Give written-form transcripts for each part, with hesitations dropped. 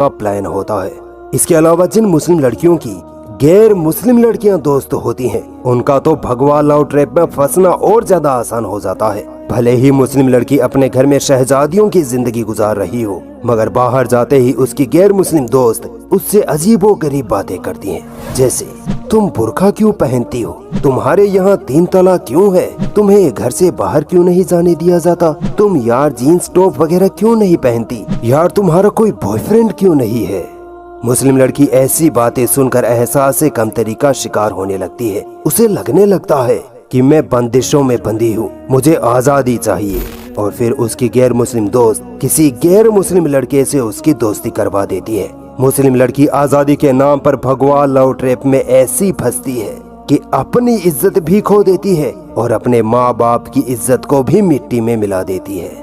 का प्लान होता है। इसके अलावा जिन मुस्लिम लड़कियों की गैर मुस्लिम लड़कियां दोस्त होती हैं, उनका तो भगवा लव ट्रैप में फंसना और ज्यादा आसान हो जाता है। भले ही मुस्लिम लड़की अपने घर में शहजादियों की जिंदगी गुजार रही हो, मगर बाहर जाते ही उसकी गैर मुस्लिम दोस्त उससे अजीबोगरीब बातें करती हैं, जैसे तुम बुर्का क्यों पहनती हो, तुम्हारे यहाँ 3 तलाक क्यों है, तुम्हें घर से बाहर क्यों नहीं जाने दिया जाता, तुम यार जीन्स टॉप वगैरह क्यों नहीं पहनती, यार तुम्हारा कोई बॉयफ्रेंड क्यों नहीं है। मुस्लिम लड़की ऐसी बातें सुनकर एहसास कमतरी का शिकार होने लगती है। उसे लगने लगता है कि मैं बंदिशों में बंधी हूँ, मुझे आजादी चाहिए। और फिर उसकी गैर मुस्लिम दोस्त किसी गैर मुस्लिम लड़के से उसकी दोस्ती करवा देती है। मुस्लिम लड़की आजादी के नाम पर भगवा लव ट्रैप में ऐसी फंसती है कि अपनी इज्जत भी खो देती है और अपने माँ बाप की इज्जत को भी मिट्टी में मिला देती है।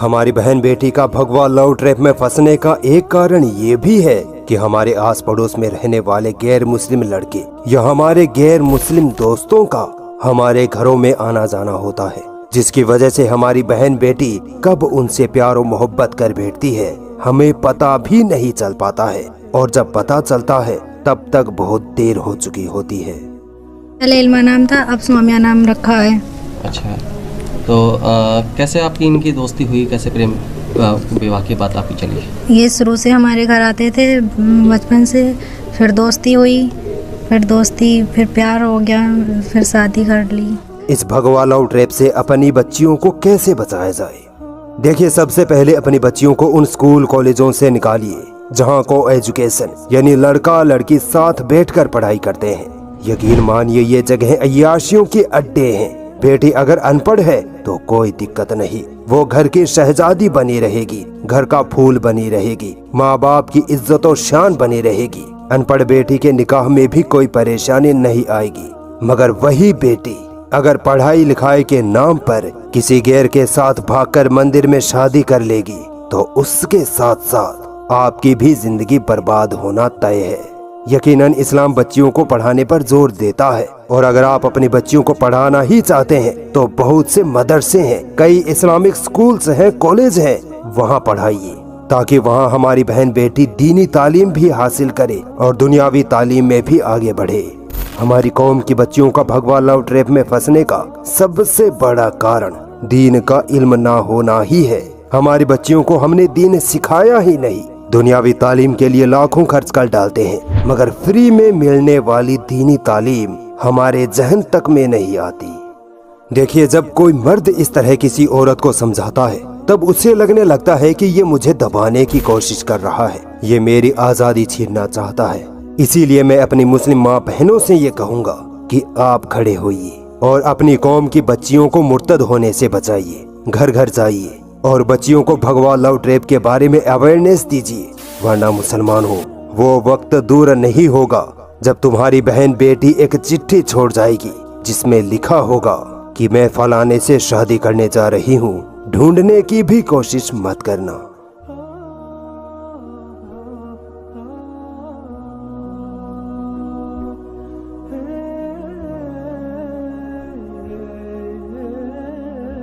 हमारी बहन बेटी का भगवा लव ट्रैप में फंसने का एक कारण ये भी है कि हमारे आस पड़ोस में रहने वाले गैर मुस्लिम लड़के या हमारे गैर मुस्लिम दोस्तों का हमारे घरों में आना जाना होता है, जिसकी वजह से हमारी बहन बेटी कब उनसे प्यार और मोहब्बत कर बैठती है हमें पता भी नहीं चल पाता है, और जब पता चलता है तब तक बहुत देर हो चुकी होती है। पहले इल्मा नाम था, अब सुमामिया नाम रखा है। अच्छा, तो कैसे आपकी इनकी दोस्ती हुई, कैसे प्रेम विवाह की बात आपकी चली? ये शुरू से हमारे घर आते थे बचपन से, फिर दोस्ती हुई, फिर प्यार हो गया, फिर शादी कर ली। इस भगवा लव ट्रैप से अपनी बच्चियों को कैसे बचाया जाए? देखिए, सबसे पहले अपनी बच्चियों को उन स्कूल कॉलेजों से निकालिए जहां को एजुकेशन यानी लड़का लड़की साथ बैठकर पढ़ाई करते हैं। यकीन मानिए ये जगह अय्याशियों के अड्डे हैं। बेटी अगर अनपढ़ है तो कोई दिक्कत नहीं, वो घर की शहजादी बनी रहेगी, घर का फूल बनी रहेगी, माँ बाप की इज्जत और शान बनी रहेगी। अनपढ़ बेटी के निकाह में भी कोई परेशानी नहीं आएगी। मगर वही बेटी अगर पढ़ाई लिखाई के नाम पर किसी गैर के साथ भागकर मंदिर में शादी कर लेगी तो उसके साथ साथ आपकी भी जिंदगी बर्बाद होना तय है। यकीनन इस्लाम बच्चियों को पढ़ाने पर जोर देता है, और अगर आप अपनी बच्चियों को पढ़ाना ही चाहते हैं तो बहुत से मदरसे हैं, कई इस्लामिक स्कूल्स हैं, कॉलेज हैं, वहाँ पढ़ाइए ताकि वहाँ हमारी बहन बेटी दीनी तालीम भी हासिल करे और दुनियावी तालीम में भी आगे बढ़े। हमारी कौम की बच्चियों का भगवा लव ट्रैप में फंसने का सबसे बड़ा कारण दीन का इल्म ना होना ही है। हमारी बच्चियों को हमने दीन सिखाया ही नहीं। दुनियावी तालीम के लिए लाखों खर्च कर डालते हैं, मगर फ्री में मिलने वाली दीनी तालीम हमारे जहन तक में नहीं आती। देखिए, जब कोई मर्द इस तरह किसी औरत को समझाता है तब उसे लगने लगता है कि ये मुझे दबाने की कोशिश कर रहा है, ये मेरी आजादी छीनना चाहता है। इसीलिए मैं अपनी मुस्लिम माँ बहनों से ये कहूँगा कि आप खड़े होइए और अपनी कौम की बच्चियों को मुर्तद होने से बचाइए। घर घर जाइए और बच्चियों को भगवा लव ट्रैप के बारे में अवेयरनेस दीजिए, वरना मुसलमान हो वो वक्त दूर नहीं होगा जब तुम्हारी बहन बेटी एक चिट्ठी छोड़ जाएगी जिसमें लिखा होगा कि मैं फलाने से शादी करने जा रही हूँ, ढूंढने की भी कोशिश मत करना।